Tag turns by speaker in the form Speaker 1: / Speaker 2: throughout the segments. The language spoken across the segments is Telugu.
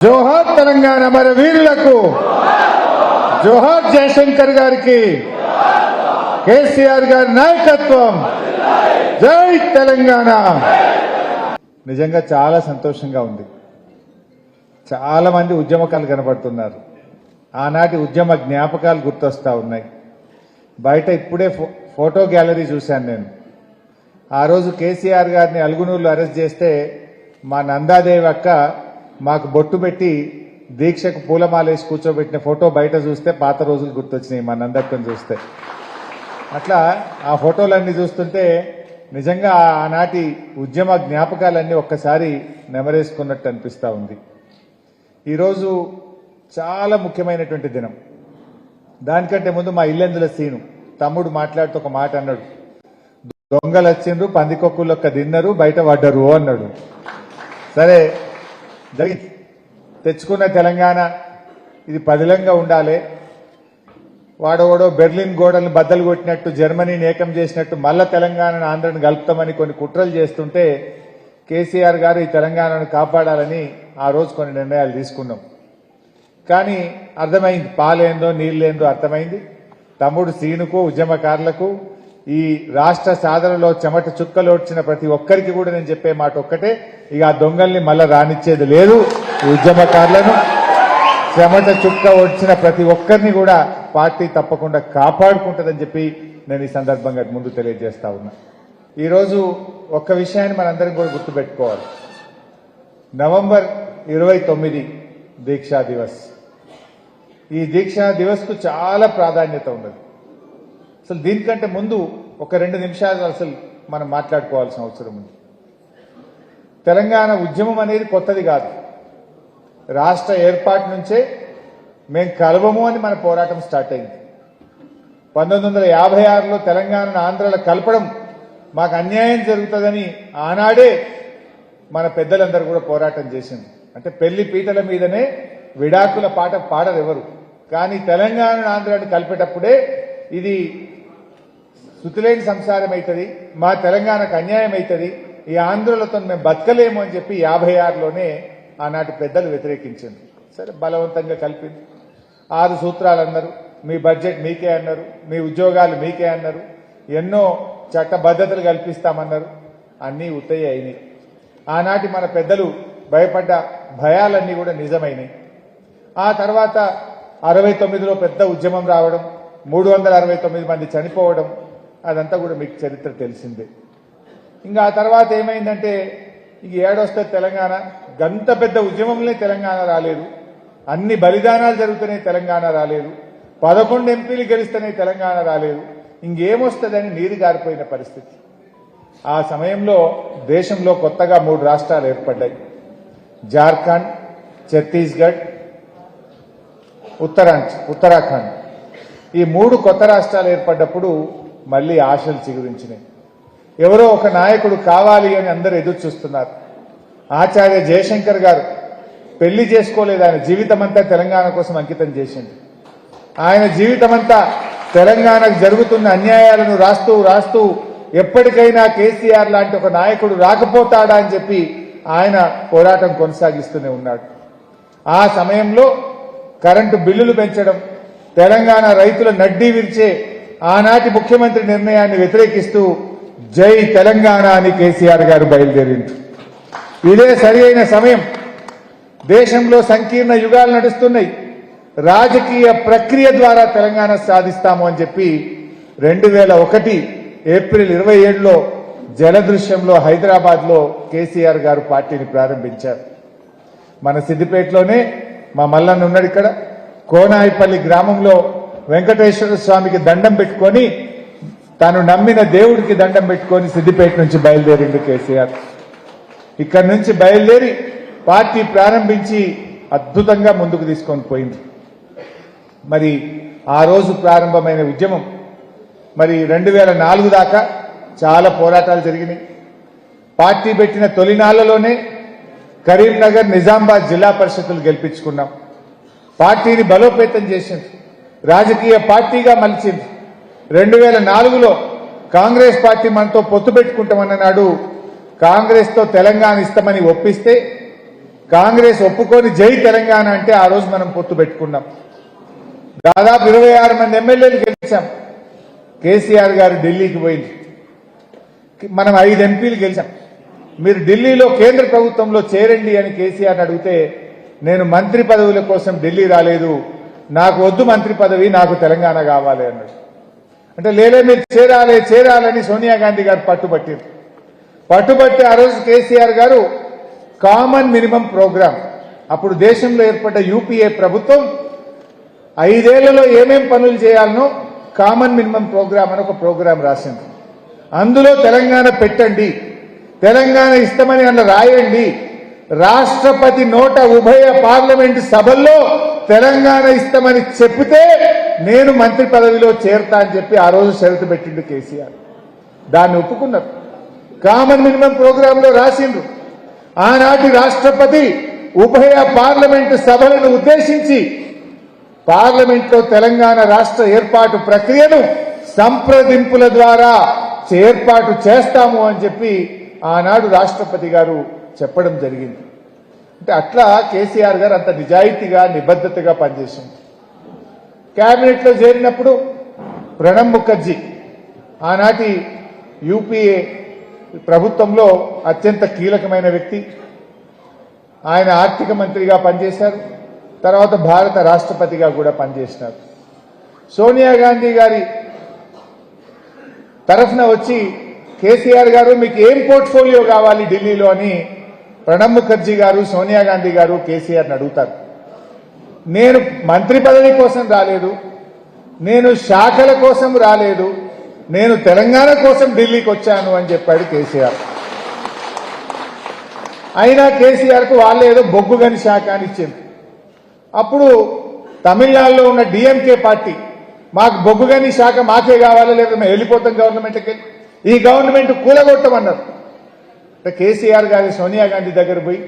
Speaker 1: జోహార్ తెలంగాణ మరి వీరులకు జోహార్ జయశంకర్ గారికి కేసీఆర్ గారి నాయకత్వం జై తెలంగాణ. నిజంగా చాలా సంతోషంగా ఉంది. చాలా మంది ఉద్యమకాలు కనబడుతున్నారు. ఆనాటి ఉద్యమ జ్ఞాపకాలు గుర్తొస్తా ఉన్నాయి. బయట ఇప్పుడే ఫోటో గ్యాలరీ చూశాను నేను. ఆ రోజు కేసీఆర్ గారిని అల్గునూరులో అరెస్ట్ చేస్తే మా నందాదేవి అక్క మాకు బొట్టు పెట్టి దీక్షకు పూలమాలేసి కూర్చోబెట్టిన ఫోటో బయట చూస్తే పాత రోజులు గుర్తొచ్చినాయి మా నందక్కను చూస్తే. అట్లా ఆ ఫోటోలన్నీ చూస్తుంటే నిజంగా ఆనాటి ఉద్యమ జ్ఞాపకాలన్నీ ఒక్కసారి నెమరేసుకున్నట్టు అనిపిస్తా ఉంది. ఈరోజు చాలా ముఖ్యమైనటువంటి దినం. దానికంటే ముందు మా ఇల్లెందుల సీను తమ్ముడు మాట్లాడుతూ ఒక మాట అన్నాడు, దొంగలు వచ్చిండ్రు పందికొక్కులొక్క తిన్నరు బయట పడ్డరు అన్నాడు. సరే జరిగింది. తెచ్చుకున్న తెలంగాణ ఇది పదిలంగా ఉండాలి. వాడోడో బెర్లిన్ గోడలను బద్దలు కొట్టినట్టు జర్మనీని ఏకం చేసినట్టు మళ్ళా తెలంగాణను ఆంధ్రను కలుపుతామని కొన్ని కుట్రలు చేస్తుంటే కేసీఆర్ గారు ఈ తెలంగాణను కాపాడాలని ఆ రోజు కొన్ని నిర్ణయాలు తీసుకున్నాం. కానీ అర్థమైంది, పాలేందో నీళ్ళేందో అర్థమైంది. తమ్ముడు సీనుకు ఉద్యమకారులకు ఈ రాష్ట్ర సాధనలో చెమట చుక్కలోడ్చిన ప్రతి ఒక్కరికి కూడా నేను చెప్పే మాట ఒక్కటే, ఇక ఆ దొంగల్ని మళ్ళా రానిచ్చేది లేదు. ఈ ఉద్యమకారులను చెమట చుక్క వచ్చిన ప్రతి ఒక్కరిని కూడా పార్టీ తప్పకుండా కాపాడుకుంటుందని చెప్పి నేను ఈ సందర్భంగా ముందు తెలియజేస్తా ఉన్నా. ఈరోజు ఒక్క విషయాన్ని మనందరం కూడా గుర్తుపెట్టుకోవాలి. నవంబర్ 29 దీక్షా దివస్. ఈ దీక్షా దివస్ కు చాలా ప్రాధాన్యత ఉన్నది. అసలు దీనికంటే ముందు ఒక 2 నిమిషాలు అసలు మనం మాట్లాడుకోవాల్సిన అవసరం ఉంది. తెలంగాణ ఉద్యమం అనేది కొత్తది కాదు. రాష్ట్ర ఏర్పాటు నుంచే మేము కలవము అని మన పోరాటం స్టార్ట్ అయింది. 1956లో తెలంగాణను ఆంధ్రలో కలపడం మాకు అన్యాయం జరుగుతుందని ఆనాడే మన పెద్దలందరూ కూడా పోరాటం చేసింది. అంటే పెళ్లి పీటల మీదనే విడాకుల పాట పాడరెవరు, కానీ తెలంగాణను ఆంధ్రాన్ని కలిపేటప్పుడే ఇది శృతిలేని సంసారం అవుతుంది, మా తెలంగాణకు అన్యాయం అవుతుంది, ఈ ఆంధ్రులతో మేము బతకలేము అని చెప్పి 56లోనే ఆనాటి పెద్దలు వ్యతిరేకించారు. సరే బలవంతంగా కలిపింది. 6 సూత్రాలు అన్నారు, మీ బడ్జెట్ మీకే అన్నారు, మీ ఉద్యోగాలు మీకే అన్నారు, ఎన్నో చట్టబద్ధతలు కల్పిస్తామన్నారు. అన్నీ ఉత్తయ్య అయినాయి. ఆనాటి మన పెద్దలు భయపడ్డ భయాలన్నీ కూడా నిజమైనాయి. ఆ తర్వాత 69లో పెద్ద ఉద్యమం రావడం, 369 మంది చనిపోవడం, అదంతా కూడా మీకు చరిత్ర తెలిసిందే. ఇంకా ఆ తర్వాత ఏమైందంటే ఇక ఏడొస్తే తెలంగాణ, గంత పెద్ద ఉద్యమంలో తెలంగాణ రాలేదు, అన్ని బలిదానాలు జరుగుతున్నాయి తెలంగాణ రాలేదు, 11 ఎంపీలు గెలుస్తున్నాయి తెలంగాణ రాలేదు, ఇంకేమొస్తుందని నీరు గారిపోయిన పరిస్థితి. ఆ సమయంలో దేశంలో కొత్తగా 3 రాష్ట్రాలు ఏర్పడ్డాయి. జార్ఖండ్, ఛత్తీస్గఢ్, ఉత్తరాఖండ్. ఈ 3 కొత్త రాష్ట్రాలు ఏర్పడ్డప్పుడు మళ్లీ ఆశలు చిగురించినాయి. ఎవరో ఒక నాయకుడు కావాలి అని అందరూ ఎదురు చూస్తున్నారు. ఆచార్య జయశంకర్ గారు పెళ్లి చేసుకోలేదు, ఆయన జీవితమంతా తెలంగాణ కోసం అంకితం చేసింది. ఆయన జీవితమంతా తెలంగాణకు జరుగుతున్న అన్యాయాలను రాస్తూ రాస్తూ ఎప్పటికైనా కేసీఆర్ లాంటి ఒక నాయకుడు రాకపోతాడా అని చెప్పి ఆయన పోరాటం కొనసాగిస్తూనే ఉన్నాడు. ఆ సమయంలో కరెంటు బిల్లులు పెంచడం, తెలంగాణ రైతుల నడ్డీ విరిచే ఆనాటి ముఖ్యమంత్రి నిర్ణయాన్ని వ్యతిరేకిస్తూ జై తెలంగాణ అని కేసీఆర్ గారు బయలుదేరింది. ఇదే సరి అయిన సమయం. దేశంలో సంకీర్ణ యుగాలు నడుస్తున్నాయి. రాజకీయ ప్రక్రియ ద్వారా తెలంగాణ సాధిస్తాము అని చెప్పి 2001 ఏప్రిల్ 27లో జలదృశ్యంలో హైదరాబాద్లో కేసీఆర్ గారు పార్టీని ప్రారంభించారు. మన సిద్దిపేటలోనే మా మల్లన్న ఉన్నాడు. ఇక్కడ కోనాయిపల్లి గ్రామంలో వెంకటేశ్వర స్వామికి దండం పెట్టుకొని, తాను నమ్మిన దేవుడికి దండం పెట్టుకొని సిద్దిపేట నుంచి బయలుదేరిండు కేసీఆర్. ఇక్కడి నుంచి బయలుదేరి పార్టీ ప్రారంభించి అద్భుతంగా ముందుకు తీసుకొని పోయింది. మరి ఆ రోజు ప్రారంభమైన ఉద్యమం మరి 2004 దాకా చాలా పోరాటాలు జరిగినాయి. పార్టీ పెట్టిన తొలినాళ్లలోనే కరీంనగర్, నిజామాబాద్ జిల్లా పరిషత్తులు గెలిపించుకున్నాం. పార్టీని బలోపేతం చేసింది, రాజకీయ పార్టీగా మలిచింది. 2004లో కాంగ్రెస్ పార్టీ మనతో పొత్తు పెట్టుకుంటామన్న నాడు కాంగ్రెస్ తో తెలంగాణ ఇస్తామని ఒప్పిస్తే కాంగ్రెస్ ఒప్పుకొని జై తెలంగాణ అంటే ఆ రోజు మనం పొత్తు పెట్టుకున్నాం. దాదాపు 26 మంది ఎమ్మెల్యేలు గెలిచాం. కేసీఆర్ గారు ఢిల్లీకి పోయింది, మనం 5 ఎంపీలు గెలిచాం. మీరు ఢిల్లీలో కేంద్ర ప్రభుత్వంలో చేరండి అని కేసీఆర్ అడిగితే నేను మంత్రి పదవుల కోసం ఢిల్లీ రాలేదు, నాకు వద్దు మంత్రి పదవి, నాకు తెలంగాణ కావాలి అన్నాడు. అంటే లేలే మీరు చేరాలని సోనియా గాంధీ గారు పట్టుబట్టి ఆ రోజు కేసీఆర్ గారు కామన్ మినిమం ప్రోగ్రామ్, అప్పుడు దేశంలో ఏర్పడ్డ యూపీఏ ప్రభుత్వం 5 ఏళ్లలో ఏమేం పనులు చేయాలనో కామన్ మినిమం ప్రోగ్రామ్ అని ఒక ప్రోగ్రాం రాసింది. అందులో తెలంగాణ పెట్టండి, తెలంగాణ ఇస్తామని అలా రాయండి, రాష్ట్రపతి నోట ఉభయ పార్లమెంటు సభల్లో తెలంగాణ ఇస్తామని చెప్తే నేను మంత్రి పదవిలో చేరతా అని చెప్పి ఆ రోజు షరతు పెట్టిండు కేసీఆర్. దాన్ని ఒప్పుకున్నారు, కామన్ మినిమం ప్రోగ్రామ్ లో రాసిండ్రు. ఆనాటి రాష్ట్రపతి ఉభయ పార్లమెంటు సభలను ఉద్దేశించి పార్లమెంట్లో తెలంగాణ రాష్ట్ర ఏర్పాటు ప్రక్రియను సంప్రదింపుల ద్వారా ఏర్పాటు చేస్తాము అని చెప్పి ఆనాడు రాష్ట్రపతి గారు చెప్పడం జరిగింది. అంటే అట్లా కేసీఆర్ గారు అంత నిజాయితీగా నిబద్ధతగా పనిచేసింది. కేబినెట్ లో చేరినప్పుడు ప్రణబ్ ముఖర్జీ ఆనాటి యూపీఏ ప్రభుత్వంలో అత్యంత కీలకమైన వ్యక్తి. ఆయన ఆర్థిక మంత్రిగా పనిచేశారు, తర్వాత భారత రాష్ట్రపతిగా కూడా పనిచేసినారు. సోనియా గాంధీ గారి తరఫున వచ్చి కేసీఆర్ గారు మీకు ఏం పోర్ట్ఫోలియో కావాలి ఢిల్లీలో అని ప్రణబ్ ముఖర్జీ గారు సోనియా గాంధీ గారు కేసీఆర్ని అడుగుతారు. నేను మంత్రి పదవి కోసం రాలేదు, నేను శాఖల కోసం రాలేదు, నేను తెలంగాణ కోసం ఢిల్లీకి వచ్చాను అని చెప్పాడు కేసీఆర్. అయినా కేసీఆర్కు వాళ్ళు ఏదో బొగ్గుగని శాఖ అని ఇచ్చింది. అప్పుడు తమిళనాడులో ఉన్న డిఎంకే పార్టీ మాకు బొగ్గుగని శాఖ మాకే కావాలి, లేదా మేము వెళ్ళిపోతాం గవర్నమెంట్కి, ఈ గవర్నమెంట్ కూలగొట్టమన్నారు. కేసీఆర్ గారి సోనియా గాంధీ దగ్గర పోయి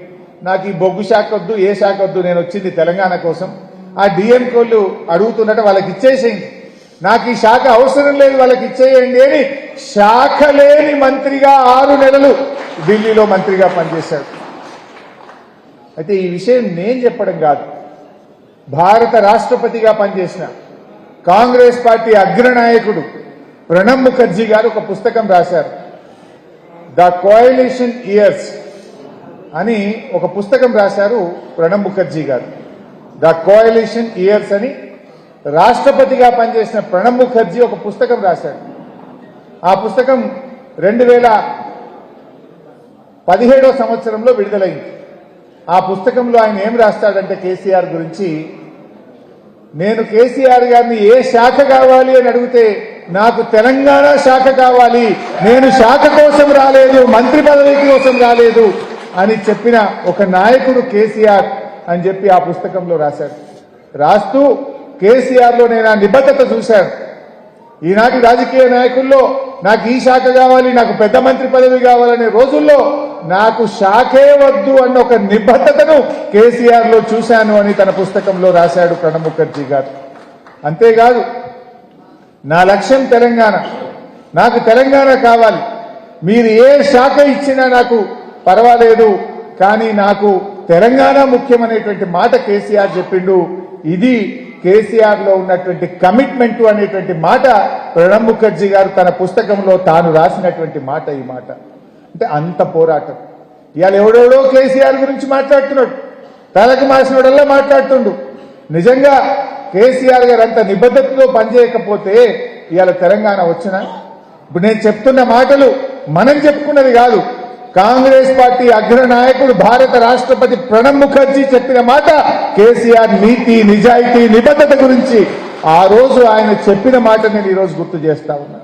Speaker 1: నాకు ఈ బొగ్గు శాఖ వద్దు, ఏ శాఖ వద్దు, నేను వచ్చింది తెలంగాణ కోసం, ఆ డిఎంకోళ్ళు అడుగుతున్నట్టు వాళ్ళకి ఇచ్చేసేయండి, నాకు ఈ శాఖ అవసరం లేదు వాళ్ళకి ఇచ్చేయండి అని శాఖ లేని మంత్రిగా 6 నెలలు ఢిల్లీలో మంత్రిగా పనిచేశాడు. అయితే ఈ విషయం నేను చెప్పడం కాదు, భారత రాష్ట్రపతిగా పనిచేసిన కాంగ్రెస్ పార్టీ అగ్రనాయకుడు ప్రణబ్ ముఖర్జీ గారు ఒక పుస్తకం రాశారు. ద కోయలిషన్ ఇయర్స్ అని ఒక పుస్తకం రాశారు ప్రణబ్ ముఖర్జీ గారు. ద కోయలిషన్ ఇయర్స్ అని రాష్ట్రపతిగా పనిచేసిన ప్రణబ్ ముఖర్జీ ఒక పుస్తకం రాశాడు. ఆ పుస్తకం 2017వ సంవత్సరంలో విడుదలైంది. ఆ పుస్తకంలో ఆయన ఏం రాస్తాడంటే కేసీఆర్ గురించి, నేను కేసీఆర్ గారిని ఏ శాఖ కావాలి అని అడిగితే నాకు తెలంగాణ శాఖ కావాలి, నేను శాఖ కోసం రాలేదు, మంత్రి పదవి కోసం రాలేదు అని చెప్పిన ఒక నాయకుడు కేసీఆర్ అని చెప్పి ఆ పుస్తకంలో రాశాడు. రాస్తూ కేసీఆర్లో నేను ఆ నిబద్ధత చూశాను. ఈనాటి రాజకీయ నాయకుల్లో నాకు ఈ శాఖ కావాలి, నాకు పెద్ద మంత్రి పదవి కావాలనే రోజుల్లో నాకు శాఖే వద్దు అన్న ఒక నిబద్ధతను కేసీఆర్ లో చూశాను అని తన పుస్తకంలో రాశాడు ప్రణబ్ ముఖర్జీ గారు. అంతేకాదు, నా లక్ష్యం తెలంగాణ, నాకు తెలంగాణ కావాలి, మీరు ఏ శాఖ ఇచ్చినా నాకు పర్వాలేదు, కానీ నాకు తెలంగాణ ముఖ్యమనేటువంటి మాట కేసీఆర్ చెప్పిండు. ఇది కేసీఆర్ లో ఉన్నటువంటి కమిట్మెంట్ అనేటువంటి మాట ప్రణబ్ ముఖర్జీ గారు తన పుస్తకంలో తాను రాసినటువంటి మాట. ఈ మాట అంటే అంత పోరాటం. ఇవాళ ఎవడెవడో కేసీఆర్ గురించి మాట్లాడుతున్నాడు, తలకు మాసినోడల్లా మాట్లాడుతుండు. నిజంగా కేసీఆర్ గారు అంత నిబద్ధతతో పనిచేయకపోతే ఇవాళ తెలంగాణ వచ్చినా? ఇప్పుడు నేను చెప్తున్న మాటలు మనం చెప్పుకున్నది కాదు, కాంగ్రెస్ పార్టీ అగ్రనాయకుడు భారత రాష్ట్రపతి ప్రణబ్ ముఖర్జీ చెప్పిన మాట. కేసీఆర్ నీతి, నిజాయితీ, నిబద్ధత గురించి ఆ రోజు ఆయన చెప్పిన మాట నేను ఈరోజు గుర్తు చేస్తా ఉన్నా.